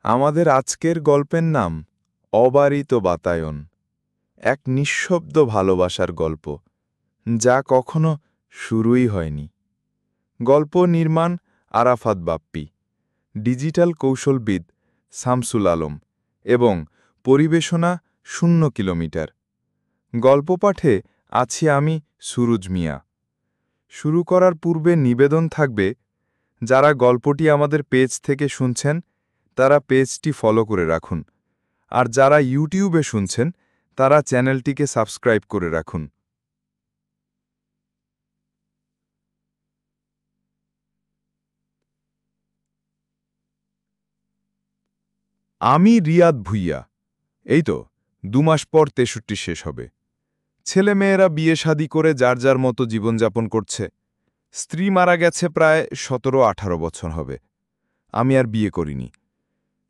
আমাদের আজকের গল্পের নাম অবারিত বাতায়ন। এক নিঃশব্দ ভালোবাসার গল্প, যা কখনো শুরুই হয়নি। গল্প নির্মাণ আরাফাত বাপ্পি, ডিজিটাল কৌশলবিদ শামসুল আলম এবং পরিবেশনা 0 কিলোমিটার। গল্প পাঠে আছি আমি সুরুজ মিয়া। শুরু করার পূর্বে নিবেদন থাকবে, যারা গল্পটি আমাদের পেজ থেকে শুনছেন তারা পেজটি ফলো করে রাখুন, আর যারা ইউটিউবে শুনছেন তারা চ্যানেলটিকে সাবস্ক্রাইব করে রাখুন। আমি রিয়াদ ভুইয়া। এই তো 2 মাস পর 63 শেষ হবে। ছেলেমেয়েরা বিয়ে শাদী করে যার যার মতো জীবনযাপন করছে। স্ত্রী মারা গেছে প্রায় 17-18 বছর হবে। আমি আর বিয়ে করিনি।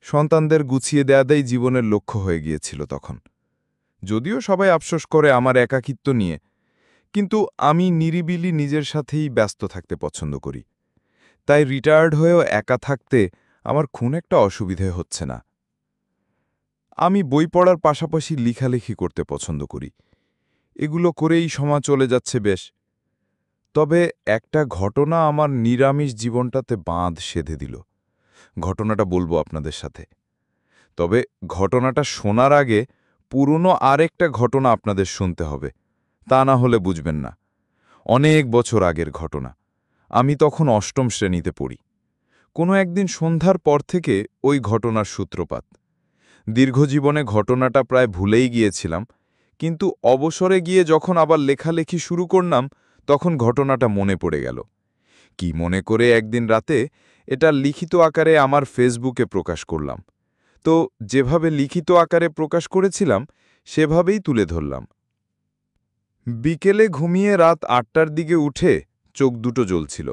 সন্তানদের গুছিয়ে দেয়াই জীবনের লক্ষ্য হয়ে গিয়েছিল তখন। যদিও সবাই আফসোস করে আমার একাকিত্ব নিয়ে, কিন্তু আমি নিরিবিলি নিজের সাথেই ব্যস্ত থাকতে পছন্দ করি। তাই রিটায়ার্ড হয়েও একা থাকতে আমার খুব একটা অসুবিধে হচ্ছে না। আমি বই পড়ার পাশাপাশি লেখালেখি করতে পছন্দ করি। এগুলো করেই সময় চলে যাচ্ছে বেশ। তবে একটা ঘটনা আমার নিরামিষ জীবনটাতে বাঁধ সেধে দিল। ঘটনাটা বলবো আপনাদের সাথে। তবে ঘটনাটা শোনার আগে পুরনো আরেকটা ঘটনা আপনাদের শুনতে হবে, তা না হলে বুঝবেন না। অনেক বছর আগের ঘটনা। আমি তখন 8ম শ্রেণীতে পড়ি। কোনো একদিন সন্ধ্যার পর থেকে ওই ঘটনার সূত্রপাত। দীর্ঘজীবনে ঘটনাটা প্রায় ভুলেই গিয়েছিলাম, কিন্তু অবসরে গিয়ে যখন আবার লেখালেখি শুরু করলাম তখন ঘটনাটা মনে পড়ে গেল। কি মনে করে একদিন রাতে এটা লিখিত আকারে আমার ফেসবুকে প্রকাশ করলাম। তো যেভাবে লিখিত আকারে প্রকাশ করেছিলাম সেভাবেই তুলে ধরলাম। বিকেলে ঘুমিয়ে রাত 8টার দিকে উঠে চোখ দুটো জ্বলছিল।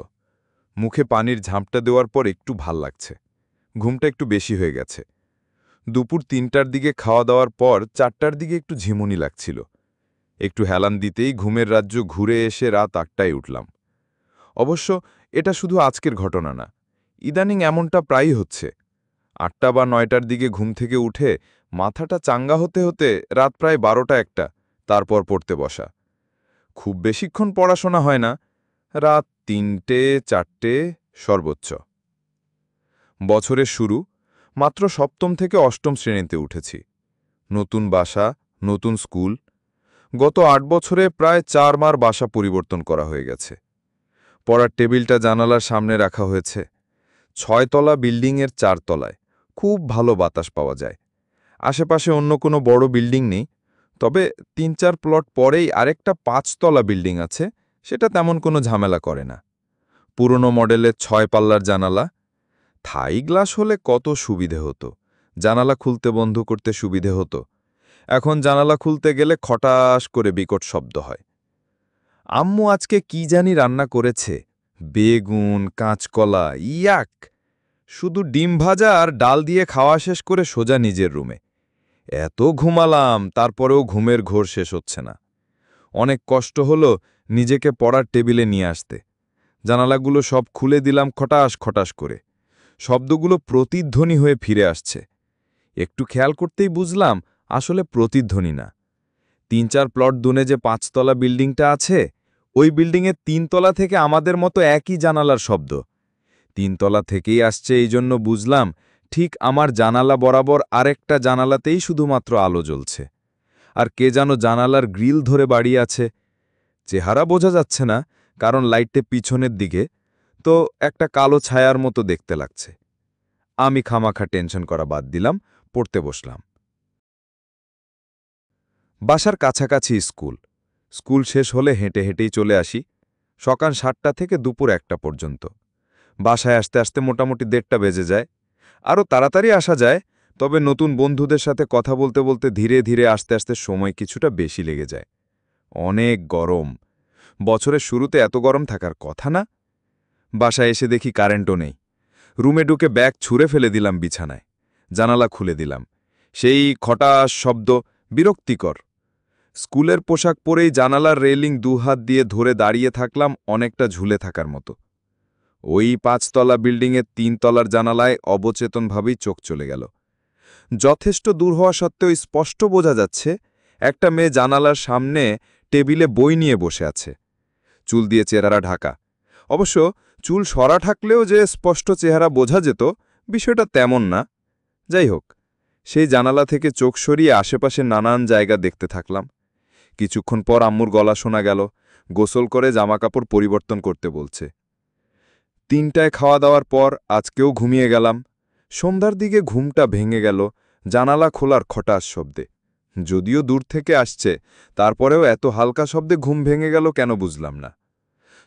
মুখে পানির ঝাঁপটা দেওয়ার পর একটু ভাল লাগছে। ঘুমটা একটু বেশি হয়ে গেছে। দুপুর 3টার দিকে খাওয়া দাওয়ার পর 4টার দিকে একটু ঝিমুনি লাগছিল। একটু হেলান দিতেই ঘুমের রাজ্য ঘুরে এসে রাত 8টায় উঠলাম। অবশ্য এটা শুধু আজকের ঘটনা না, ইদানিং এমনটা প্রায়ই হচ্ছে। 8টা বা 9টার দিকে ঘুম থেকে উঠে মাথাটা চাঙ্গা হতে হতে রাত প্রায় 12টা-1টা, তারপর পড়তে বসা। খুব বেশিক্ষণ পড়াশোনা হয় না, রাত 3টে-4টে সর্বোচ্চ। বছরের শুরু, মাত্র 7ম থেকে 8ম শ্রেণীতে উঠেছি। নতুন বাসা, নতুন স্কুল। গত 8 বছরে প্রায় 4 বার বাসা পরিবর্তন করা হয়ে গেছে। পড়ার টেবিলটা জানালার সামনে রাখা হয়েছে। 6 তলা বিল্ডিংয়ের 4 তলায় খুব ভালো বাতাস পাওয়া যায়। আশেপাশে অন্য কোনো বড় বিল্ডিং নেই, তবে 3-4 প্লট পরেই আরেকটা 5 তলা বিল্ডিং আছে, সেটা তেমন কোনো ঝামেলা করে না। পুরনো মডেলের 6 পাল্লার জানালা। থাই গ্লাস হলে কত সুবিধে হতো, জানালা খুলতে বন্ধ করতে সুবিধে হতো। এখন জানালা খুলতে গেলে খটাস করে বিকট শব্দ হয়। আম্মু আজকে কি জানি রান্না করেছে, বেগুন, কাঁচকলা, ইয়াক! শুধু ডিম ভাজা আর ডাল দিয়ে খাওয়া শেষ করে সোজা নিজের রুমে। এত ঘুমালাম, তারপরেও ঘুমের ঘোর শেষ হচ্ছে না। অনেক কষ্ট হলো নিজেকে পড়ার টেবিলে নিয়ে আসতে। জানালাগুলো সব খুলে দিলাম খটাস খটাস করে। শব্দগুলো প্রতিধ্বনি হয়ে ফিরে আসছে। একটু খেয়াল করতেই বুঝলাম আসলে প্রতিধ্বনি না। 3-4 প্লট দূরে যে 5 তলা বিল্ডিংটা আছে, ওই বিল্ডিংয়ের 3 তলা থেকে আমাদের মতো একই জানালার শব্দ। 3 তলা থেকেই আসছে, এই জন্য বুঝলাম ঠিক আমার জানালা বরাবর আরেকটা জানালাতেই শুধুমাত্র আলো জ্বলছে। আর কে যেন জানালার গ্রিল ধরে বাড়িয়ে আছে। চেহারা বোঝা যাচ্ছে না, কারণ লাইটটা পিছনের দিকে, তো একটা কালো ছায়ার মতো দেখতে লাগছে। আমি খামাখা টেনশন করা বাদ দিলাম, পড়তে বসলাম। বাসার কাছাকাছি স্কুল। স্কুল শেষ হলে হেঁটে হেঁটেই চলে আসি। সকাল 7টা থেকে দুপুর 1টা পর্যন্ত। বাসায় আসতে আসতে মোটামুটি 1:30টা বেজে যায়। আরও তাড়াতাড়ি আসা যায়, তবে নতুন বন্ধুদের সাথে কথা বলতে বলতে ধীরে ধীরে আসতে আসতে সময় কিছুটা বেশি লেগে যায়। অনেক গরম। বছরের শুরুতে এত গরম থাকার কথা না। বাসায় এসে দেখি কারেন্টও নেই। রুমে ঢুকে ব্যাগ ছুঁড়ে ফেলে দিলাম বিছানায়। জানালা খুলে দিলাম। সেই খটাস শব্দ, বিরক্তিকর। স্কুলের পোশাক পরেই জানালার রেলিং 2 হাত দিয়ে ধরে দাঁড়িয়ে থাকলাম, অনেকটা ঝুলে থাকার মতো। ওই ৫তলা বিল্ডিংয়ের ৩তলার জানালায় অবচেতনভাবেই চোখ চলে গেল। যথেষ্ট দূর হওয়া সত্ত্বেও স্পষ্ট বোঝা যাচ্ছে একটা মেয়ে জানালার সামনে টেবিলে বই নিয়ে বসে আছে, চুল দিয়ে চেহারা ঢাকা। অবশ্য চুল সরা থাকলেও যে স্পষ্ট চেহারা বোঝা যেত, বিষয়টা তেমন না। যাই হোক, সেই জানালা থেকে চোখ সরিয়ে আশেপাশে নানান জায়গা দেখতে থাকলাম। কিছুক্ষণ পর আম্মুর গলা শোনা গেল, গোসল করে জামাকাপড় পরিবর্তন করতে বলছে। ৩টায় খাওয়া দাওয়ার পর আজকেও ঘুমিয়ে গেলাম। সন্ধ্যার দিকে ঘুমটা ভেঙে গেল জানালা খোলার খটাস শব্দে। যদিও দূর থেকে আসছে, তারপরেও এত হালকা শব্দে ঘুম ভেঙে গেল কেন বুঝলাম না।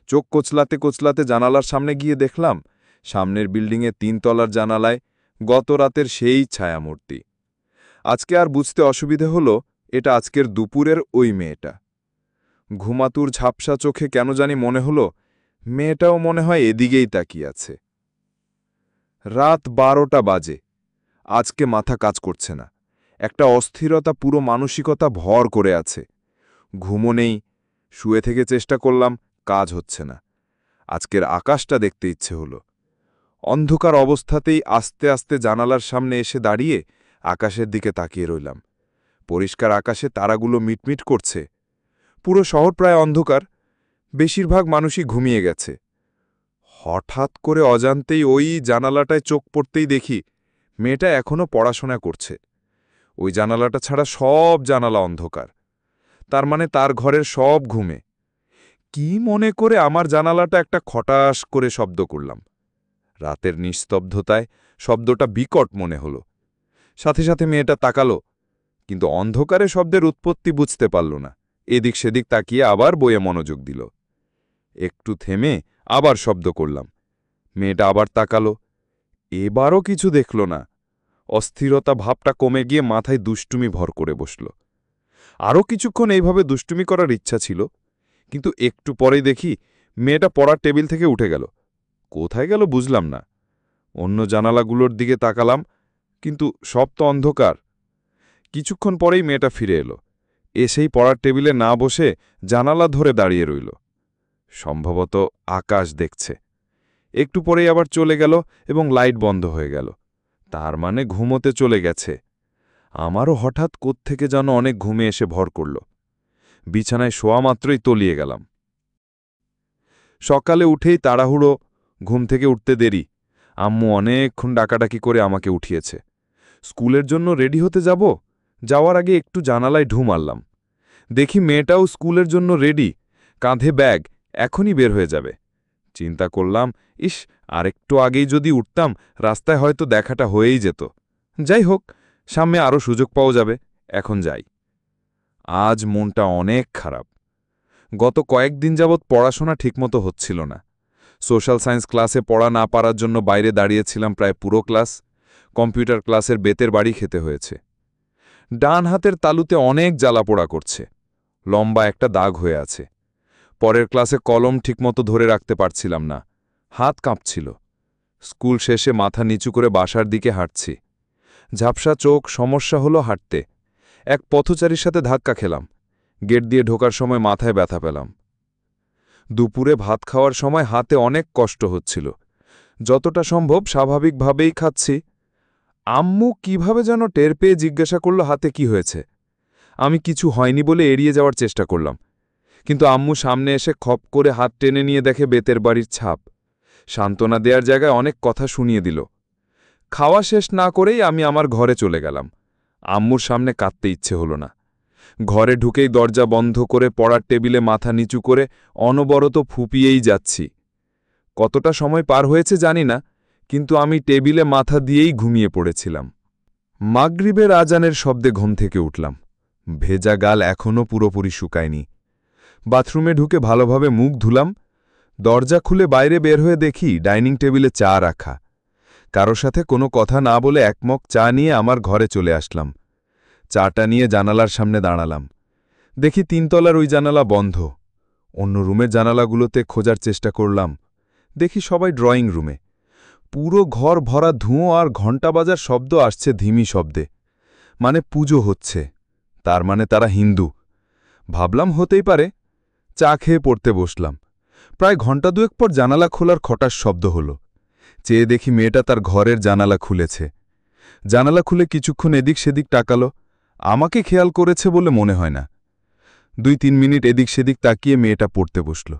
চোখ কোচলাতে কোচলাতে জানালার সামনে গিয়ে দেখলাম সামনের বিল্ডিংয়ে ৩তলার জানালায় গত রাতের সেই ছায়ামূর্তি। আজকে আর বুঝতে অসুবিধে হলো এটা আজকের দুপুরের ওই মেয়েটা। ঘুমাতুর ঝাপসা চোখে কেন জানি মনে হলো মেয়েটাও মনে হয় এদিকেই তাকিয়ে আছে। রাত ১২টা বাজে। আজকে মাথা কাজ করছে না, একটা অস্থিরতা পুরো মানসিকতা ভর করে আছে। ঘুমও নেই, শুয়ে থেকে চেষ্টা করলাম, কাজ হচ্ছে না। আজকের আকাশটা দেখতে ইচ্ছে হলো। অন্ধকার অবস্থাতেই আস্তে আস্তে জানালার সামনে এসে দাঁড়িয়ে আকাশের দিকে তাকিয়ে রইলাম। পরিষ্কার আকাশে তারাগুলো মিটমিট করছে। পুরো শহর প্রায় অন্ধকার, বেশিরভাগ মানুষই ঘুমিয়ে গেছে। হঠাৎ করে অজান্তেই ওই জানালাটায় চোখ পড়তেই দেখি মেয়েটা এখনও পড়াশোনা করছে। ওই জানালাটা ছাড়া সব জানালা অন্ধকার, তার মানে তার ঘরের সব ঘুমে। কি মনে করে আমার জানালাটা একটা খটাস করে শব্দ করলাম। রাতের নিস্তব্ধতায় শব্দটা বিকট মনে হলো। সাথে সাথে মেয়েটা তাকালো, কিন্তু অন্ধকারে শব্দের উৎপত্তি বুঝতে পারল না। এদিক সেদিক তাকিয়ে আবার বইয়ে মনোযোগ দিল। একটু থেমে আবার শব্দ করলাম। মেয়েটা আবার তাকালো, এবারও কিছু দেখল না। অস্থিরতা ভাবটা কমে গিয়ে মাথায় দুষ্টুমি ভর করে বসল। আরও কিছুক্ষণ এইভাবে দুষ্টুমি করার ইচ্ছা ছিল, কিন্তু একটু পরেই দেখি মেয়েটা পড়ার টেবিল থেকে উঠে গেল। কোথায় গেল বুঝলাম না। অন্য জানালাগুলোর দিকে তাকালাম, কিন্তু সব তো অন্ধকার। কিছুক্ষণ পরেই মেয়েটা ফিরে এলো। এসেই পড়ার টেবিলে না বসে জানালা ধরে দাঁড়িয়ে রইল। সম্ভবত আকাশ দেখছে। একটু পরেই আবার চলে গেল এবং লাইট বন্ধ হয়ে গেল। তার মানে ঘুমোতে চলে গেছে। আমারও হঠাৎ কোত্থেকে যেন অনেক ঘুমে এসে ভর করল। বিছানায় শোয়া মাত্রই তলিয়ে গেলাম। সকালে উঠেই তাড়াহুড়ো, ঘুম থেকে উঠতে দেরি। আম্মু অনেকক্ষণ ডাকাডাকি করে আমাকে উঠিয়েছে। স্কুলের জন্য রেডি হতে যাব, যাওয়ার আগে একটু জানালায় ঢু মারলাম। দেখি মেয়েটাও স্কুলের জন্য রেডি, কাঁধে ব্যাগ, এখনই বের হয়ে যাবে। চিন্তা করলাম, ইস, আরেকটু আগেই যদি উঠতাম রাস্তায় হয়তো দেখাটা হয়েই যেত। যাই হোক, সামনে আরও সুযোগ পাওয়া যাবে, এখন যাই। আজ মনটা অনেক খারাপ। গত কয়েকদিন যাবৎ পড়াশোনা ঠিকমতো হচ্ছিল না। সোশ্যাল সায়েন্স ক্লাসে পড়া না পারার জন্য বাইরে দাঁড়িয়েছিলাম প্রায় পুরো ক্লাস। কম্পিউটার ক্লাসের বেতের বাড়ি খেতে হয়েছে। ডান হাতের তালুতে অনেক জ্বালাপোড়া করছে, লম্বা একটা দাগ হয়ে আছে। পরের ক্লাসে কলম ঠিকমতো ধরে রাখতে পারছিলাম না, হাত কাঁপছিল। স্কুল শেষে মাথা নিচু করে বাসার দিকে হাঁটছি। ঝাপসা চোখ, সমস্যা হলো হাঁটতে। এক পথচারীর সাথে ধাক্কা খেলাম। গেট দিয়ে ঢোকার সময় মাথায় ব্যথা পেলাম। দুপুরে ভাত খাওয়ার সময় হাতে অনেক কষ্ট হচ্ছিল। যতটা সম্ভব স্বাভাবিকভাবেই খাচ্ছি। আম্মু কিভাবে যেন টের পেয়ে জিজ্ঞাসা করল হাতে কি হয়েছে। আমি কিছু হয়নি বলে এড়িয়ে যাওয়ার চেষ্টা করলাম, কিন্তু আম্মু সামনে এসে খপ করে হাত টেনে নিয়ে দেখে বেতের বাড়ির ছাপ। সান্ত্বনা দেওয়ার জায়গায় অনেক কথা শুনিয়ে দিল। খাওয়া শেষ না করেই আমি আমার ঘরে চলে গেলাম। আম্মুর সামনে কাঁদতে ইচ্ছে হলো না। ঘরে ঢুকেই দরজা বন্ধ করে পড়ার টেবিলে মাথা নিচু করে অনবরত ফুপিয়েই যাচ্ছি। কতটা সময় পার হয়েছে জানি না, কিন্তু আমি টেবিলে মাথা দিয়েই ঘুমিয়ে পড়েছিলাম। মাগরিবের আজানের শব্দে ঘুম থেকে উঠলাম। ভেজা গাল এখনও পুরোপুরি শুকায়নি। বাথরুমে ঢুকে ভালোভাবে মুখ ধুলাম। দরজা খুলে বাইরে বের হয়ে দেখি ডাইনিং টেবিলে চা রাখা। কারো সাথে কোনো কথা না বলে এক মগ চা নিয়ে আমার ঘরে চলে আসলাম। চাটা নিয়ে জানালার সামনে দাঁড়ালাম। দেখি ৩তলার ওই জানালা বন্ধ। অন্য রুমের জানালাগুলোতে খোঁজার চেষ্টা করলাম। দেখি সবাই ড্রয়িং রুমে। পুরো ঘর ভরা ধুঁয়ো আর ঘণ্টা বাজার শব্দ আসছে ধিমি শব্দে। মানে পুজো হচ্ছে, তার মানে তারা হিন্দু। ভাবলাম হতেই পারে। চা খেয়ে পড়তে বসলাম। প্রায় ঘণ্টা দুয়েক পর জানালা খোলার খটাস শব্দ হল। চেয়ে দেখি মেয়েটা তার ঘরের জানালা খুলেছে। জানালা খুলে কিছুক্ষণ এদিক সেদিক তাকালো। আমাকে খেয়াল করেছে বলে মনে হয় না। 2-3 মিনিট এদিক সেদিক তাকিয়ে মেয়েটা পড়তে বসল।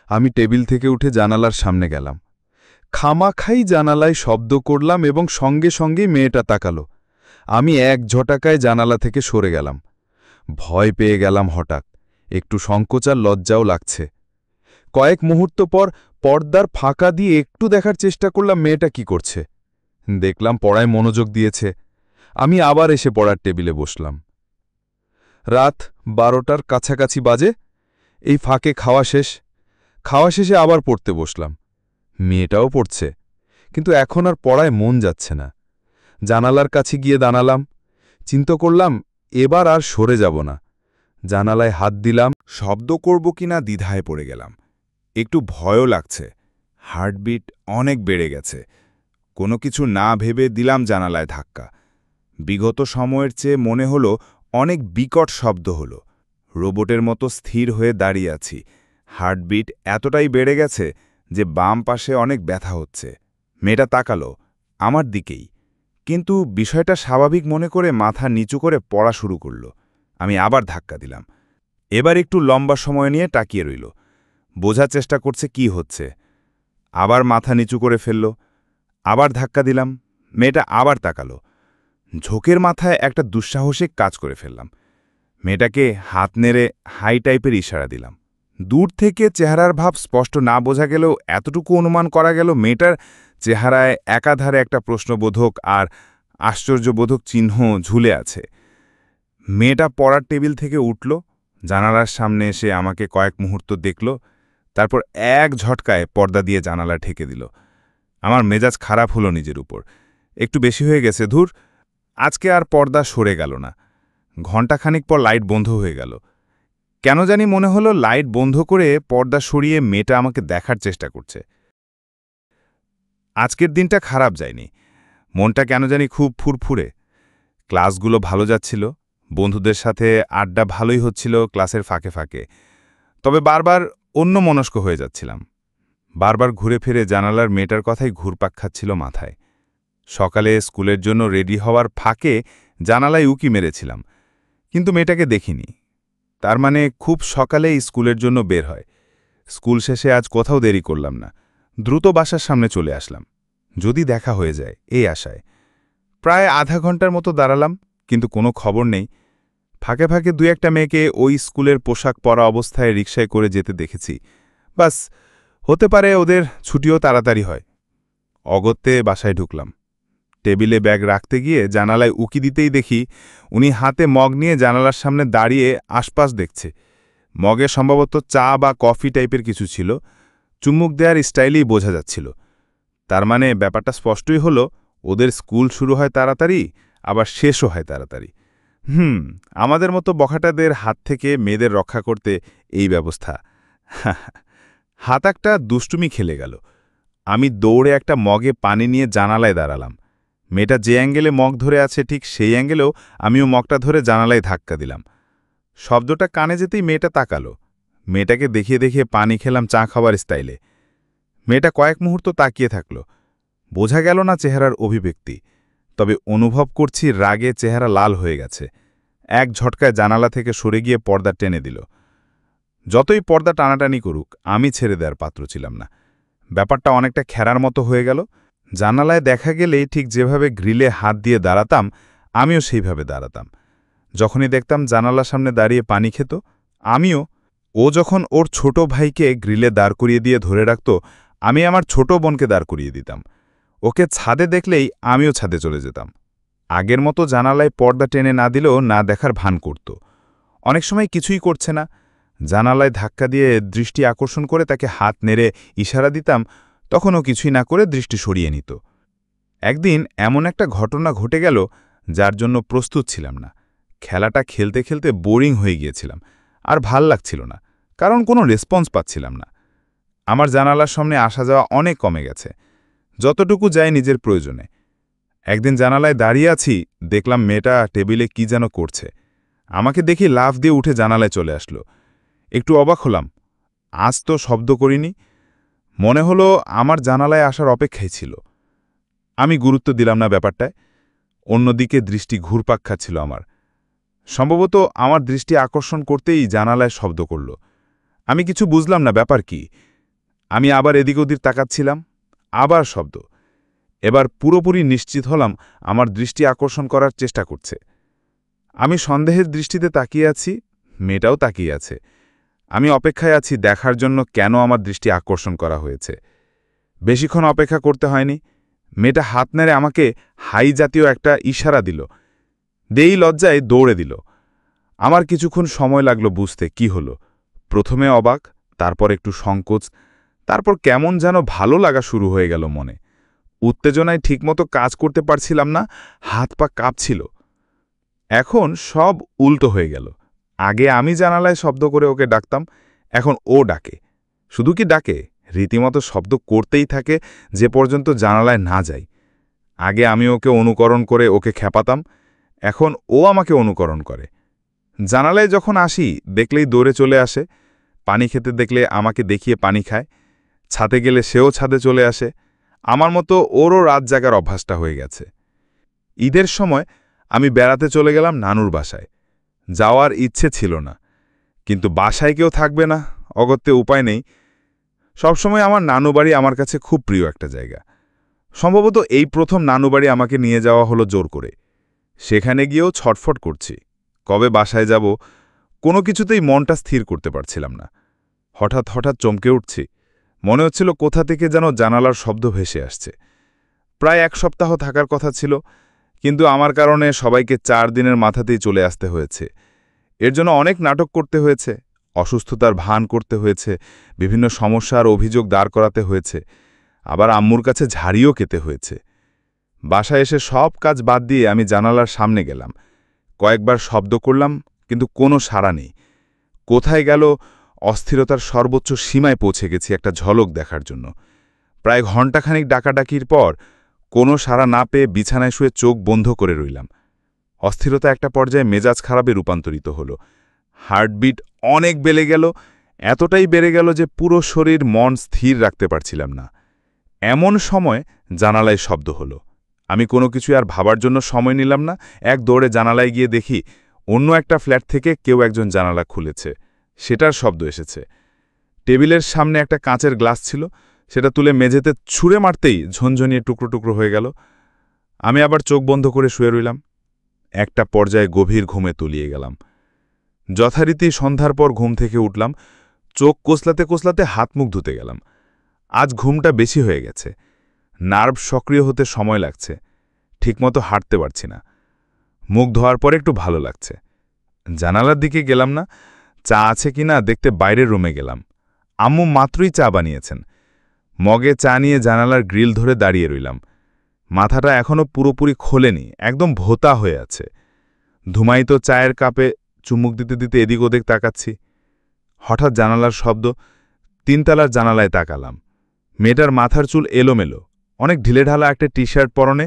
আমি টেবিল থেকে উঠে জানালার সামনে গেলাম। খামাখাই জানালায় শব্দ করলাম এবং সঙ্গে সঙ্গেই মেয়েটা তাকালো। আমি এক ঝটাকায় জানালা থেকে সরে গেলাম। ভয় পেয়ে গেলাম হঠাৎ, একটু সংকোচার লজ্জাও লাগছে। কয়েক মুহূর্ত পর পর্দার ফাঁকা দিয়ে একটু দেখার চেষ্টা করলাম মেয়েটা কি করছে। দেখলাম পড়ায় মনোযোগ দিয়েছে। আমি আবার এসে পড়ার টেবিলে বসলাম। রাত 12টার কাছাকাছি বাজে। এই ফাঁকে খাওয়া শেষে আবার পড়তে বসলাম। মেয়েটাও পড়ছে, কিন্তু এখন আর পড়ায় মন যাচ্ছে না। জানালার কাছে গিয়ে দাঁড়ালাম। চিন্তা করলাম এবার আর সরে যাব না। জানালায় হাত দিলাম। শব্দ করব কিনা দ্বিধায় পড়ে গেলাম। একটু ভয়ও লাগছে। হার্টবিট অনেক বেড়ে গেছে। কোনো কিছু না ভেবে দিলাম জানালায় ধাক্কা। বিগত সময়ের চেয়ে মনে হলো অনেক বিকট শব্দ হলো। রোবটের মতো স্থির হয়ে দাঁড়িয়ে আছি। হার্টবিট এতটাই বেড়ে গেছে যে বাম পাশে অনেক ব্যথা হচ্ছে। মেয়েটা তাকালো আমার দিকেই, কিন্তু বিষয়টা স্বাভাবিক মনে করে মাথা নিচু করে পড়া শুরু করল। আমি আবার ধাক্কা দিলাম। এবার একটু লম্বা সময় নিয়ে তাকিয়ে রইল, বোঝার চেষ্টা করছে কি হচ্ছে। আবার মাথা নিচু করে ফেলল। আবার ধাক্কা দিলাম। মেয়েটা আবার তাকালো। ঝোঁকের মাথায় একটা দুঃসাহসিক কাজ করে ফেললাম। মেয়েটাকে হাত নেড়ে হাই টাইপের ইশারা দিলাম। দূর থেকে চেহারার ভাব স্পষ্ট না বোঝা গেলেও এতটুকু অনুমান করা গেল মেয়েটার চেহারায় একাধারে একটা প্রশ্নবোধক আর আশ্চর্যবোধক চিহ্ন ঝুলে আছে। মেয়েটা পড়ার টেবিল থেকে উঠল, জানালার সামনে এসে আমাকে কয়েক মুহূর্ত দেখল, তারপর এক ঝটকায় পর্দা দিয়ে জানালা ঢেকে দিল। আমার মেজাজ খারাপ হলো নিজের উপর। একটু বেশি হয়ে গেছে, ধুর। আজকে আর পর্দা সরে গেল না। ঘণ্টাখানিক পর লাইট বন্ধ হয়ে গেল। কেন জানি মনে হলো লাইট বন্ধ করে পর্দা সরিয়ে মেয়েটা আমাকে দেখার চেষ্টা করছে। আজকের দিনটা খারাপ যায়নি। মনটা কেন জানি খুব ফুরফুরে। ক্লাসগুলো ভালো যাচ্ছিল, বন্ধুদের সাথে আড্ডা ভালোই হচ্ছিল ক্লাসের ফাঁকে ফাঁকে। তবে বারবার অন্যমনস্ক হয়ে যাচ্ছিলাম। বারবার ঘুরে ফিরে জানালার মেয়েটার কথাই ঘুরপাক খাচ্ছিল মাথায়। সকালে স্কুলের জন্য রেডি হওয়ার ফাঁকে জানালায় উকি মেরেছিলাম, কিন্তু মেয়েটাকে দেখিনি। তার মানে খুব সকালেই স্কুলের জন্য বের হয়। স্কুল শেষে আজ কোথাও দেরি করলাম না, দ্রুত বাসার সামনে চলে আসলাম, যদি দেখা হয়ে যায় এই আশায়। প্রায় আধা ঘন্টার মতো দাঁড়ালাম, কিন্তু কোনো খবর নেই। ফাঁকে ফাঁকে 2-1টা মেয়েকে ওই স্কুলের পোশাক পরা অবস্থায় রিকশায় করে যেতে দেখেছি। বাস, হতে পারে ওদের ছুটিও তাড়াতাড়ি হয়। অগত্যে বাসায় ঢুকলাম। টেবিলে ব্যাগ রাখতে গিয়ে জানালায় উকি দিতেই দেখি উনি হাতে মগ নিয়ে জানালার সামনে দাঁড়িয়ে আশপাশ দেখছে। মগে সম্ভবত চা বা কফি টাইপের কিছু ছিল। চুমুক দেওয়ার স্টাইলেই বোঝা যাচ্ছিল। তার মানে ব্যাপারটা স্পষ্টই হলো, ওদের স্কুল শুরু হয় তাড়াতাড়ি, আবার শেষও হয় তাড়াতাড়ি। আমাদের মতো বখাটাদের হাত থেকে মেয়েদের রক্ষা করতে এই ব্যবস্থা। হাত একটা দুষ্টুমি খেলে গেল। আমি দৌড়ে একটা মগে পানি নিয়ে জানালায় দাঁড়ালাম। মেয়েটা যে অ্যাঙ্গেলে মগ ধরে আছে ঠিক সেই অ্যাঙ্গেলেও আমিও মগটা ধরে জানালায় ধাক্কা দিলাম। শব্দটা কানে যেতেই মেয়েটা তাকালো। মেয়েটাকে দেখিয়ে দেখিয়ে পানি খেলাম চা খাওয়ার স্টাইলে। মেয়েটা কয়েক মুহূর্ত তাকিয়ে থাকল। বোঝা গেল না চেহারার অভিব্যক্তি, তবে অনুভব করছি রাগে চেহারা লাল হয়ে গেছে। এক ঝটকায় জানালা থেকে সরে গিয়ে পর্দা টেনে দিল। যতই পর্দা টানাটানি করুক, আমি ছেড়ে দেওয়ার পাত্র ছিলাম না। ব্যাপারটা অনেকটা খেরার মতো হয়ে গেল। জানালায় দেখা গেলেই ঠিক যেভাবে গ্রিলে হাত দিয়ে দাঁড়াতাম, আমিও সেইভাবে দাঁড়াতাম। যখনই দেখতাম জানালার সামনে দাঁড়িয়ে পানি খেত, আমিও। ও যখন ওর ছোট ভাইকে গ্রিলে দাঁড় করিয়ে দিয়ে ধরে রাখত, আমি আমার ছোট বোনকে দাঁড় করিয়ে দিতাম। ওকে ছাদে দেখলেই আমিও ছাদে চলে যেতাম। আগের মতো জানালায় পর্দা টেনে না দিলেও না দেখার ভান করত। অনেক সময় কিছুই করছে না, জানালায় ধাক্কা দিয়ে দৃষ্টি আকর্ষণ করে তাকে হাত নেড়ে ইশারা দিতাম, তখনও কিছুই না করে দৃষ্টি সরিয়ে নিত। একদিন এমন একটা ঘটনা ঘটে গেল যার জন্য প্রস্তুত ছিলাম না। খেলাটা খেলতে খেলতে বোরিং হয়ে গিয়েছিলাম, আর ভাল লাগছিল না, কারণ কোনো রেসপন্স পাচ্ছিলাম না। আমার জানালার সামনে আসা যাওয়া অনেক কমে গেছে, যতটুকু যায় নিজের প্রয়োজনে। একদিন জানালায় দাঁড়িয়ে আছি, দেখলাম মেয়েটা টেবিলে কি যেন করছে। আমাকে দেখি লাফ দিয়ে উঠে জানালায় চলে আসলো। একটু অবাক হলাম, আজ তো শব্দ করিনি। মনে হলো আমার জানালায় আসার অপেক্ষাই ছিল। আমি গুরুত্ব দিলাম না ব্যাপারটায়। অন্যদিকে দৃষ্টি ঘুরপাক খাচ্ছিল আমার। সম্ভবত আমার দৃষ্টি আকর্ষণ করতেই জানালায় শব্দ করল। আমি কিছু বুঝলাম না ব্যাপার কি। আমি আবার এদিক ওদিক তাকাচ্ছিলাম। আবার শব্দ। এবার পুরোপুরি নিশ্চিত হলাম আমার দৃষ্টি আকর্ষণ করার চেষ্টা করছে। আমি সন্দেহের দৃষ্টিতে তাকিয়ে আছি, মেয়েটাও তাকিয়ে আছে। আমি অপেক্ষায় আছি দেখার জন্য কেন আমার দৃষ্টি আকর্ষণ করা হয়েছে। বেশিক্ষণ অপেক্ষা করতে হয়নি। মেয়েটা হাত নেড়ে আমাকে হাই জাতীয় একটা ইশারা দিল। দেই লজ্জায় দৌড়ে দিল। আমার কিছুক্ষণ সময় লাগলো বুঝতে কি হলো। প্রথমে অবাক, তারপর একটু সংকোচ, তারপর কেমন যেন ভালো লাগা শুরু হয়ে গেল মনে। উত্তেজনায় ঠিকমতো কাজ করতে পারছিলাম না, হাত পা কাঁপছিল। এখন সব উল্টো হয়ে গেল। আগে আমি জানালায় শব্দ করে ওকে ডাকতাম, এখন ও ডাকে। শুধু কি ডাকে, রীতিমতো শব্দ করতেই থাকে যে পর্যন্ত জানালায় না যাই। আগে আমি ওকে অনুকরণ করে ওকে খেপাতাম, এখন ও আমাকে অনুকরণ করে। জানালায় যখন আসি দেখলেই দৌড়ে চলে আসে, পানি খেতে দেখলে আমাকে দেখিয়ে পানি খায়, ছাদে গেলে সেও ছাদে চলে আসে। আমার মতো ওরও রাত জাগার অভ্যাসটা হয়ে গেছে। ঈদের সময় আমি বেড়াতে চলে গেলাম নানুর বাসায়। যাওয়ার ইচ্ছে ছিল না, কিন্তু বাসায় কেউ থাকবে না, অগত্যে উপায় নেই। সবসময় আমার নানুবাড়ি আমার কাছে খুব প্রিয় একটা জায়গা। সম্ভবত এই প্রথম নানুবাড়ি আমাকে নিয়ে যাওয়া হলো জোর করে। সেখানে গিয়েও ছটফট করছি, কবে বাসায় যাব। কোনো কিছুতেই মনটা স্থির করতে পারছিলাম না। হঠাৎ হঠাৎ চমকে উঠছি। মনে হচ্ছিল কোথা থেকে যেন জানালার শব্দ ভেসে আসছে। প্রায় 1 সপ্তাহ থাকার কথা ছিল, কিন্তু আমার কারণে সবাইকে 4 দিনের মাথাতেই চলে আসতে হয়েছে। এর জন্য অনেক নাটক করতে হয়েছে, অসুস্থতার ভান করতে হয়েছে, বিভিন্ন সমস্যার অভিযোগ দাঁড় করাতে হয়েছে, আবার আম্মুর কাছে ঝাড়িও খেতে হয়েছে। বাসায় এসে সব কাজ বাদ দিয়ে আমি জানালার সামনে গেলাম। কয়েকবার শব্দ করলাম, কিন্তু কোনো সাড়া নেই। কোথায় গেল? অস্থিরতার সর্বোচ্চ সীমায় পৌঁছে গেছি একটা ঝলক দেখার জন্য। প্রায় ঘণ্টাখানিক ডাকাডাকির পর কোনো সাড়া না পেয়ে বিছানায় শুয়ে চোখ বন্ধ করে রইলাম। অস্থিরতা একটা পর্যায়ে মেজাজ খারাপে রূপান্তরিত হল। হার্টবিট অনেক বেড়ে গেল, এতটাই বেড়ে গেল যে পুরো শরীর মন স্থির রাখতে পারছিলাম না। এমন সময় জানালায় শব্দ হলো। আমি কোনো কিছু আর ভাবার জন্য সময় নিলাম না, এক দৌড়ে জানালায় গিয়ে দেখি অন্য একটা ফ্ল্যাট থেকে কেউ একজন জানালা খুলেছে। সেটার শব্দ এসেছে। টেবিলের সামনে একটা কাঁচের গ্লাস ছিল, সেটা তুলে মেঝেতে ছুঁড়ে মারতেই ঝনঝনিয়ে টুকরো টুকরো হয়ে গেল। আমি আবার চোখ বন্ধ করে শুয়ে রইলাম। একটা পর্যায়ে গভীর ঘুমে তলিয়ে গেলাম। যথারীতি সন্ধ্যার পর ঘুম থেকে উঠলাম, চোখ কোসলাতে কোসলাতে হাত মুখ ধুতে গেলাম। আজ ঘুমটা বেশি হয়ে গেছে, নার্ভ সক্রিয় হতে সময় লাগছে, ঠিকমতো হাঁটতে পারছি না। মুখ ধোয়ার পর একটু ভালো লাগছে। জানালার দিকে গেলাম না, চা আছে কিনা দেখতে বাইরের রুমে গেলাম। আম্মু মাত্রই চা বানিয়েছেন। মগে চা নিয়ে জানালার গ্রিল ধরে দাঁড়িয়ে রইলাম। মাথাটা এখনও পুরোপুরি খোলেনি, একদম ভোতা হয়ে আছে। ধুমায়িত চায়ের কাপে চুমুক দিতে দিতে এদিক ওদিক তাকাচ্ছি। হঠাৎ জানালার শব্দ, 3 তলার জানালায় তাকালাম। মেয়েটার মাথার চুল এলোমেলো, অনেক ঢিলেঢালা একটা টি শার্ট পরনে,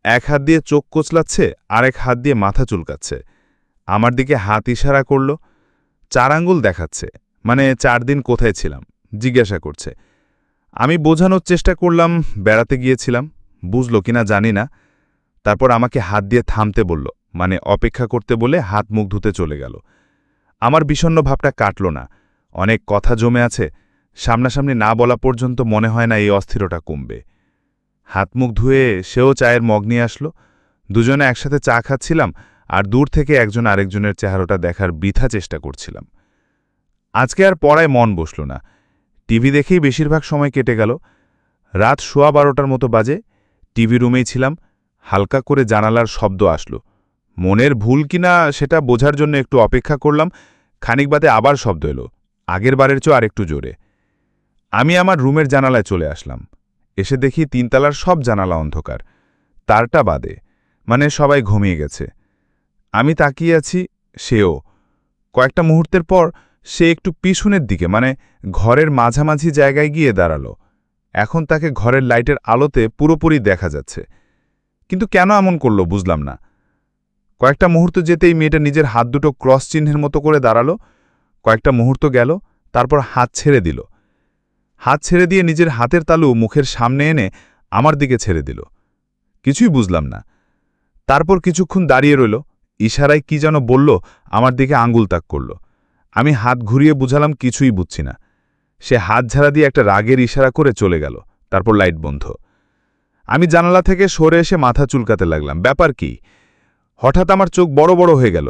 এক হাত দিয়ে চোখ কোচলাচ্ছে, আরেক হাত দিয়ে মাথা চুলকাচ্ছে। আমার দিকে হাত ইশারা করল, 4 আঙ্গুল দেখাচ্ছে, মানে 4 দিন কোথায় ছিলাম জিজ্ঞাসা করছে। আমি বোঝানোর চেষ্টা করলাম বেড়াতে গিয়েছিলাম, বুঝল কিনা জানি না। তারপর আমাকে হাত দিয়ে থামতে বলল, মানে অপেক্ষা করতে বলে হাত মুখ ধুতে চলে গেল। আমার বিষণ্ণ ভাবটা কাটল না। অনেক কথা জমে আছে, সামনাসামনি না বলা পর্যন্ত মনে হয় না এই অস্থিরতা কমবে। হাত মুখ ধুয়ে সেও চায়ের মগ নিয়ে আসলো। দুজনে একসাথে চা খাচ্ছিলাম, আর দূর থেকে একজন আরেকজনের চেহারাটা দেখার বৃথা চেষ্টা করছিলাম। আজকে আর পড়ায় মন বসল না। টিভি দেখেই বেশিরভাগ সময় কেটে গেল। রাত 12:15টার মতো বাজে। টিভি রুমেই ছিলাম। হালকা করে জানালার শব্দ আসলো। মনের ভুল কিনা সেটা বোঝার জন্য একটু অপেক্ষা করলাম। খানিক বাদে আবার শব্দ এলো, আগের বারের চেয়ে আর একটু জোরে। আমি আমার রুমের জানালায় চলে আসলাম। এসে দেখি 3 তলার সব জানালা অন্ধকার, তারটা বাদে, মানে সবাই ঘুমিয়ে গেছে। আমি তাকিয়ে আছি, সেও। কয়েকটা মুহূর্তের পর সে একটু পিছনের দিকে, মানে ঘরের মাঝামাঝি জায়গায় গিয়ে দাঁড়ালো। এখন তাকে ঘরের লাইটের আলোতে পুরোপুরি দেখা যাচ্ছে, কিন্তু কেন এমন করল বুঝলাম না। কয়েকটা মুহূর্ত যেতেই মেয়েটা নিজের হাত দুটো ক্রস চিহ্নের মতো করে দাঁড়ালো। কয়েকটা মুহূর্ত গেল, তারপর হাত ছেড়ে দিল। হাত ছেড়ে দিয়ে নিজের হাতের তালু মুখের সামনে এনে আমার দিকে ছেড়ে দিল। কিছুই বুঝলাম না। তারপর কিছুক্ষণ দাঁড়িয়ে রইল, ইশারায় কি যেন বলল, আমার দিকে আঙুল তাক করল। আমি হাত ঘুরিয়ে বুঝালাম কিছুই বুঝছি না। সে হাত ঝাড়া দিয়ে একটা রাগের ইশারা করে চলে গেল। তারপর লাইট বন্ধ। আমি জানালা থেকে সরে এসে মাথা চুলকাতে লাগলাম। ব্যাপার কি? হঠাৎ আমার চোখ বড় বড় হয়ে গেল।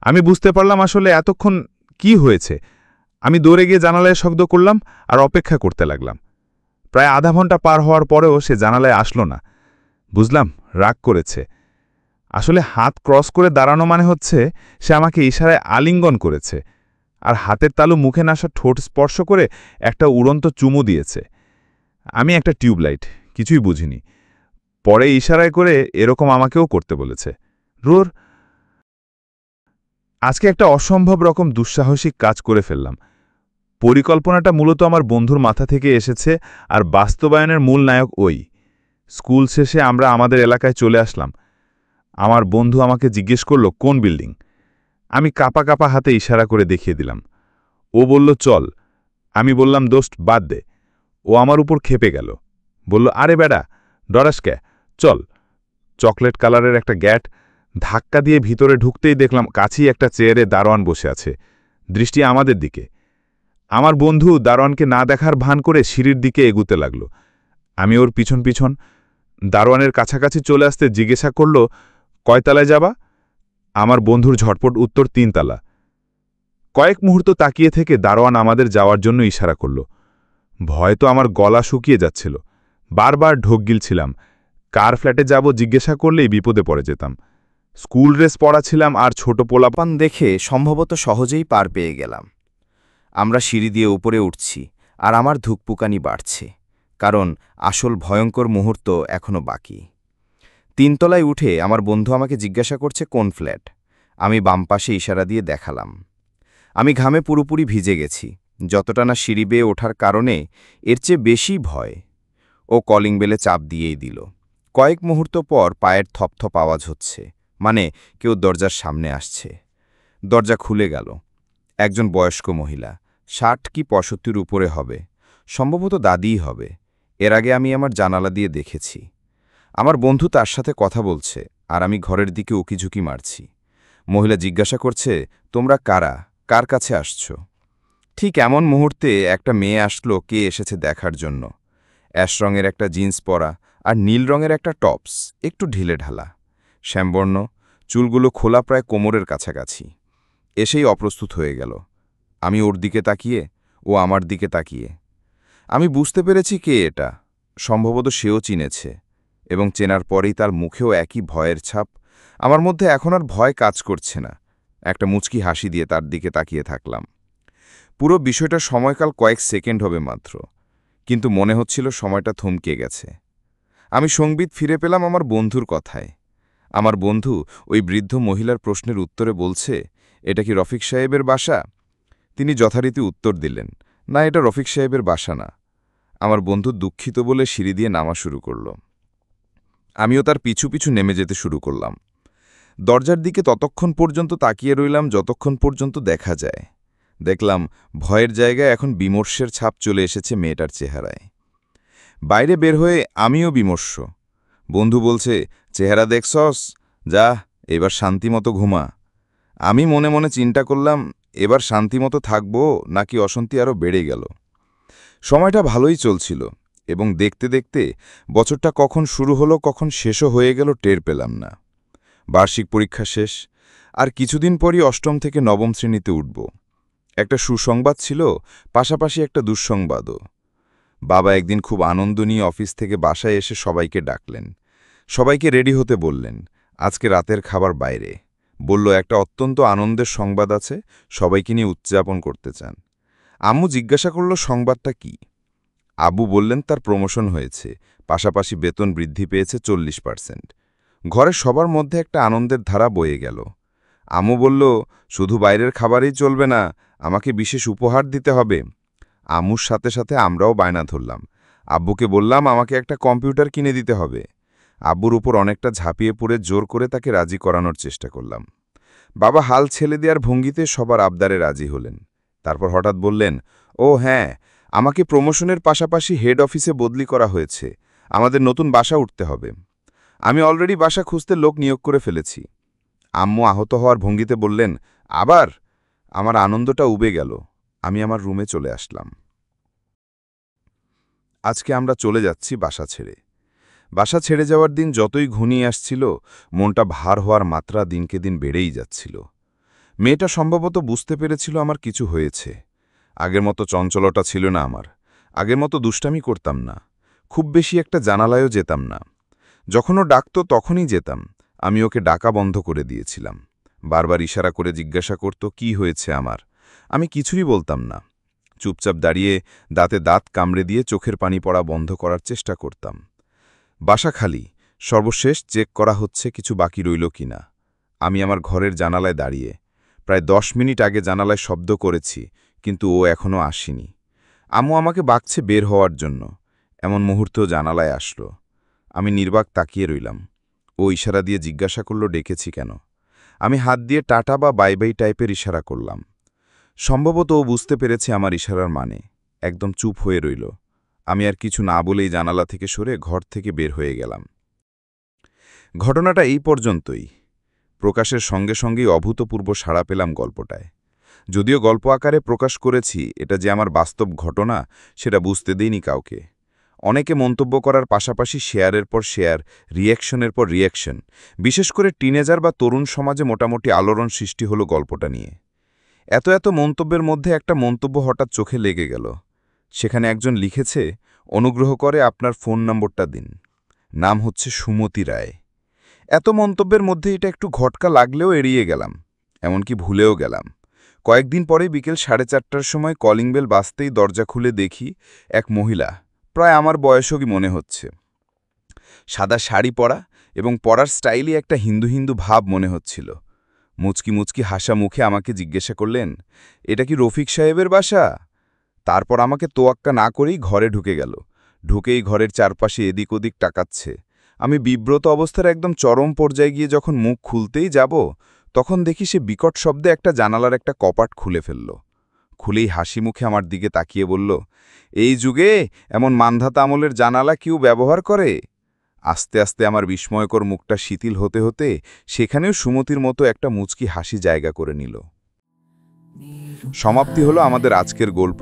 আমি বুঝতে পারলাম আসলে এতক্ষণ কি হয়েছে। আমি দৌড়ে গিয়ে জানালায় শব্দ করলাম আর অপেক্ষা করতে লাগলাম। প্রায় আধা ঘন্টা পার হওয়ার পরেও সে জানালায় আসলো না। বুঝলাম রাগ করেছে। আসলে হাত ক্রস করে দাঁড়ানো মানে হচ্ছে সে আমাকে ইশারায় আলিঙ্গন করেছে, আর হাতের তালু মুখে না আসা ঠোঁট স্পর্শ করে একটা উড়ন্ত চুমু দিয়েছে। আমি একটা টিউবলাইট, কিছুই বুঝিনি। পরে ইশারায় করে এরকম আমাকেও করতে বলেছে। রোর আজকে একটা অসম্ভব রকম দুঃসাহসিক কাজ করে ফেললাম। পরিকল্পনাটা মূলত আমার বন্ধুর মাথা থেকে এসেছে, আর বাস্তবায়নের মূল নায়ক ওই। স্কুল শেষে আমরা আমাদের এলাকায় চলে আসলাম। আমার বন্ধু আমাকে জিজ্ঞেস করল কোন বিল্ডিং। আমি কাপা কাপা হাতে ইশারা করে দেখিয়ে দিলাম। ও বলল চল। আমি বললাম দোস্ত বাদ দে। ও আমার উপর ক্ষেপে গেল, বলল আরে বেডা ডরাস কে, চল। চকলেট কালারের একটা গ্যাট। ধাক্কা দিয়ে ভিতরে ঢুকতেই দেখলাম কাছেই একটা চেয়ারে দারোয়ান বসে আছে, দৃষ্টি আমাদের দিকে। আমার বন্ধু দারোয়ানকে না দেখার ভান করে সিঁড়ির দিকে এগুতে লাগল। আমি ওর পিছন পিছন। দারোয়ানের কাছাকাছি চলে আসতে জিজ্ঞাসা করল কয়তলায় যাবা? আমার বন্ধুর ঝটপট উত্তর 3 তালা। কয়েক মুহূর্ত তাকিয়ে থেকে দারোয়ান আমাদের যাওয়ার জন্য ইশারা করল। ভয় তো আমার গলা শুকিয়ে যাচ্ছিল। বারবার ঢোক গিলছিলাম। কার ফ্ল্যাটে যাব জিজ্ঞাসা করলেই বিপদে পড়ে যেতাম। স্কুল ড্রেস পরা ছিলাম আর ছোট পোলাপান দেখে সম্ভবত সহজেই পার পেয়ে গেলাম। আমরা সিঁড়ি দিয়ে উপরে উঠছি, আর আমার ধুকপুকানি বাড়ছে, কারণ আসল ভয়ঙ্কর মুহূর্ত এখনো বাকি। 3 তলায় উঠে আমার বন্ধু আমাকে জিজ্ঞাসা করছে কোন ফ্ল্যাট। আমি বাম পাশে ইশারা দিয়ে দেখালাম। আমি ঘামে পুরোপুরি ভিজে গেছি। যতটা না সিঁড়ি বেয়ে ওঠার কারণে এর চেয়ে বেশি ভয়। ও কলিং বেলে চাপ দিয়েই দিল। কয়েক মুহূর্ত পর পায়ের থপথপ আওয়াজ হচ্ছে, মানে কেউ দরজার সামনে আসছে। দরজা খুলে গেল। একজন বয়স্ক মহিলা, 60 কি 65 উপরে হবে, সম্ভবত দাদিই হবে। এর আগে আমি আমার জানালা দিয়ে দেখেছি। আমার বন্ধু তার সাথে কথা বলছে, আর আমি ঘরের দিকে উকিঝুঁকি মারছি। মহিলা জিজ্ঞাসা করছে তোমরা কারা, কার কাছে আসছ? ঠিক এমন মুহূর্তে একটা মেয়ে আসলো কে এসেছে দেখার জন্য। অ্যাশ রঙের একটা জিন্স পরা আর নীল রঙের একটা টপস, একটু ঢিলে ঢালা, শ্যামবর্ণ, চুলগুলো খোলা প্রায় কোমরের কাছাকাছি। এসেই অপ্রস্তুত হয়ে গেল। আমি ওর দিকে তাকিয়ে, ও আমার দিকে তাকিয়ে। আমি বুঝতে পেরেছি কে এটা। সম্ভবত সেও চিনেছে, এবং চেনার পরেই তার মুখেও একই ভয়ের ছাপ। আমার মধ্যে এখন আর ভয় কাজ করছে না। একটা মুচকি হাসি দিয়ে তার দিকে তাকিয়ে থাকলাম। পুরো বিষয়টা সময়কাল কয়েক সেকেন্ড হবে মাত্র, কিন্তু মনে হচ্ছিল সময়টা থমকে গেছে। আমি সংবিত ফিরে পেলাম আমার বন্ধুর কথায়। আমার বন্ধু ওই বৃদ্ধ মহিলার প্রশ্নের উত্তরে বলছে, এটা কি রফিক সাহেবের বাসা? তিনি যথারীতি উত্তর দিলেন, না, এটা রফিক সাহেবের বাসা না। আমার বন্ধু দুঃখিত বলে সিঁড়ি দিয়ে নামা শুরু করল। আমিও তার পিছু পিছু নেমে যেতে শুরু করলাম। দরজার দিকে ততক্ষণ পর্যন্ত তাকিয়ে রইলাম যতক্ষণ পর্যন্ত দেখা যায়। দেখলাম ভয়ের জায়গায় এখন বিমর্ষের ছাপ চলে এসেছে মেয়েটার চেহারায়। বাইরে বের হয়ে আমিও বিমর্ষ। বন্ধু বলছে, চেহারা দেখছস, যা এবার শান্তিমতো ঘুমা। আমি মনে মনে চিন্তা করলাম, এবার শান্তিমতো থাকব নাকি অশান্তি আরও বেড়ে গেল। সময়টা ভালোই চলছিল, এবং দেখতে দেখতে বছরটা কখন শুরু হলো কখন শেষও হয়ে গেল টের পেলাম না। বার্ষিক পরীক্ষা শেষ, আর কিছুদিন পরই 8ম থেকে 9ম শ্রেণীতে উঠব। একটা সুসংবাদ ছিল, পাশাপাশি একটা দুঃসংবাদও। বাবা একদিন খুব আনন্দ নিয়ে অফিস থেকে বাসায় এসে সবাইকে ডাকলেন। সবাইকে রেডি হতে বললেন। আজকে রাতের খাবার বাইরে। বলল একটা অত্যন্ত আনন্দের সংবাদ আছে, সবাইকে নিয়ে উদযাপন করতে চান। আম্মু জিজ্ঞাসা করল সংবাদটা কি। আব্বু বললেন তার প্রমোশন হয়েছে, পাশাপাশি বেতন বৃদ্ধি পেয়েছে 40%। ঘরে সবার মধ্যে একটা আনন্দের ধারা বয়ে গেল। আম্মু বলল, শুধু বাইরের খাবারই চলবে না, আমাকে বিশেষ উপহার দিতে হবে। আম্মুর সাথে সাথে আমরাও বায়না ধরলাম। আব্বুকে বললাম আমাকে একটা কম্পিউটার কিনে দিতে হবে। আব্বুর উপর অনেকটা ঝাঁপিয়ে পড়ে জোর করে তাকে রাজি করানোর চেষ্টা করলাম। বাবা হাল ছেলে দেওয়ার ভঙ্গিতে সবার আবদারে রাজি হলেন। তারপর হঠাৎ বললেন, ও হ্যাঁ, আমাকে প্রমোশনের পাশাপাশি হেড অফিসে বদলি করা হয়েছে, আমাদের নতুন বাসা উঠতে হবে। আমি অলরেডি বাসা খুঁজতে লোক নিয়োগ করে ফেলেছি। আম্মু আহত হওয়ার ভঙ্গিতে বললেন, আবার? আমার আনন্দটা উবে গেল। আমি আমার রুমে চলে আসলাম। আজকে আমরা চলে যাচ্ছি বাসা ছেড়ে। বাসা ছেড়ে যাওয়ার দিন যতই ঘনিয়ে আসছিল, মনটা ভার হওয়ার মাত্রা দিনকে দিন বেড়েই যাচ্ছিল। মেয়েটা সম্ভবত বুঝতে পেরেছিল আমার কিছু হয়েছে। আগের মতো চঞ্চলতা ছিল না আমার। আগের মতো দুষ্টামি করতাম না। খুব বেশি একটা জানালায়ও যেতাম না। যখন ও ডাকত তখনই যেতাম। আমি ওকে ডাকা বন্ধ করে দিয়েছিলাম। বারবার ইশারা করে জিজ্ঞাসা করত কি হয়েছে আমার। আমি কিছুই বলতাম না। চুপচাপ দাঁড়িয়ে দাঁতে দাঁত কামড়ে দিয়ে চোখের পানি পড়া বন্ধ করার চেষ্টা করতাম। বাসা খালি। সর্বশেষ চেক করা হচ্ছে কিছু বাকি রইল কিনা। আমি আমার ঘরের জানালায় দাঁড়িয়ে। প্রায় 10 মিনিট আগে জানালায় শব্দ করেছি, কিন্তু ও এখনও আসেনি। আম্মু আমাকে বাকছে বের হওয়ার জন্য। এমন মুহূর্তেও জানালায় আসলো। আমি নির্বাক তাকিয়ে রইলাম। ও ইশারা দিয়ে জিজ্ঞাসা করল ডেকেছি কেন। আমি হাত দিয়ে টাটা বা বাই বাই টাইপের ইশারা করলাম। সম্ভবত ও বুঝতে পেরেছে আমার ইশারার মানে। একদম চুপ হয়ে রইল। আমি আর কিছু না বলেই জানালা থেকে সরে ঘর থেকে বের হয়ে গেলাম। ঘটনাটা এই পর্যন্তই। প্রকাশের সঙ্গে সঙ্গেই অভূতপূর্ব সাড়া পেলাম গল্পটায়। যদিও গল্প আকারে প্রকাশ করেছি, এটা যে আমার বাস্তব ঘটনা সেটা বুঝতে দেইনি কাউকে। অনেকে মন্তব্য করার পাশাপাশি শেয়ারের পর শেয়ার, রিঅ্যাকশনের পর রিঅ্যাকশন, বিশেষ করে টিনেজার বা তরুণ সমাজে মোটামুটি আলোড়ন সৃষ্টি হলো গল্পটা নিয়ে। এত মন্তব্যের মধ্যে একটা মন্তব্য হঠাৎ চোখে লেগে গেল। সেখানে একজন লিখেছে, অনুগ্রহ করে আপনার ফোন নম্বরটা দিন। নাম হচ্ছে সুমতি রায়। এত মন্তব্যের মধ্যে এটা একটু ঘটকা লাগলেও এড়িয়ে গেলাম, এমনকি ভুলেও গেলাম। কয়েকদিন পরে বিকেল 4:30টার সময় কলিং বেল বাজতেই দরজা খুলে দেখি এক মহিলা, প্রায় আমার বয়সই মনে হচ্ছে। সাদা শাড়ি পরা এবং পরার স্টাইলই একটা হিন্দু হিন্দু ভাব মনে হচ্ছিল। মুচকি মুচকি হাসা মুখে আমাকে জিজ্ঞাসা করলেন, এটা কি রফিক সাহেবের বাসা? তারপর আমাকে তোয়াক্কা না করেই ঘরে ঢুকে গেল। ঢুকেই ঘরের চারপাশে এদিক ওদিক তাকাচ্ছে। আমি বিব্রত অবস্থার একদম চরম পর্যায়ে গিয়ে যখন মুখ খুলতেই যাব, তখন দেখি সে বিকট শব্দে একটা জানালার একটা কপাট খুলে ফেলল। খুলেই হাসি মুখে আমার দিকে তাকিয়ে বলল, এই যুগে এমন মানধাতা আমলের জানালা কেউ ব্যবহার করে? আস্তে আস্তে আমার বিস্ময়কর মুখটা শিথিল হতে হতে সেখানেও সুমতির মতো একটা মুচকি হাসি জায়গা করে নিল। সমাপ্তি হলো আমাদের আজকের গল্প,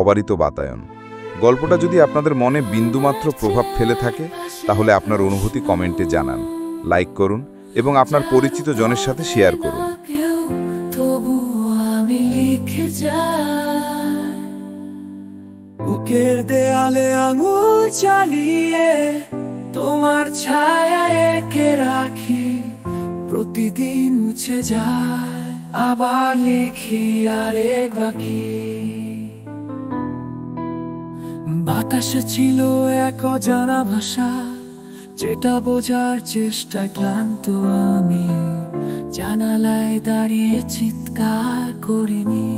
অবারিত বাতায়ন। গল্পটা যদি আপনাদের মনে বিন্দুমাত্র প্রভাব ফেলে থাকে, তাহলে আপনার অনুভূতি কমেন্টে জানান, লাইক করুন এবং আপনার পরিচিত জনের সাথে শেয়ার করুন। বুকের দেয়ালে আঙুল চালিয়ে তোমার ছায়া এঁকে রাখি, প্রতিদিন মুছে যায় আবার লিখি আরেক বাকি। বাতাসে ছিল এক অজানা ভাষা, যেটা বোঝার চেষ্টায় ক্লান্ত আমি। জানালায় দাঁড়িয়ে চিৎকার করিনি,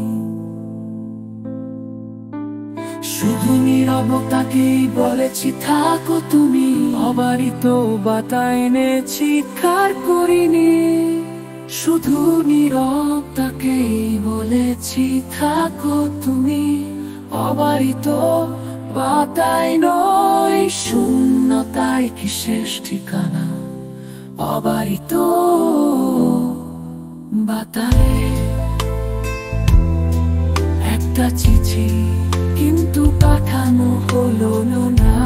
শুধু নীরবতাকেই বলেছি থাকো তুমি। অবারিত বাতায় এনেছি চিৎকার করিনি, শুধু নীরবতাকেই বলেছি থাকো তুমি। অবারিত বাতায় নয়, শূন্যতায় কি শেষ ঠিকানা? অবারিত বাতায় একটা চিঠি, কিন্তু পাঠানো হলো না।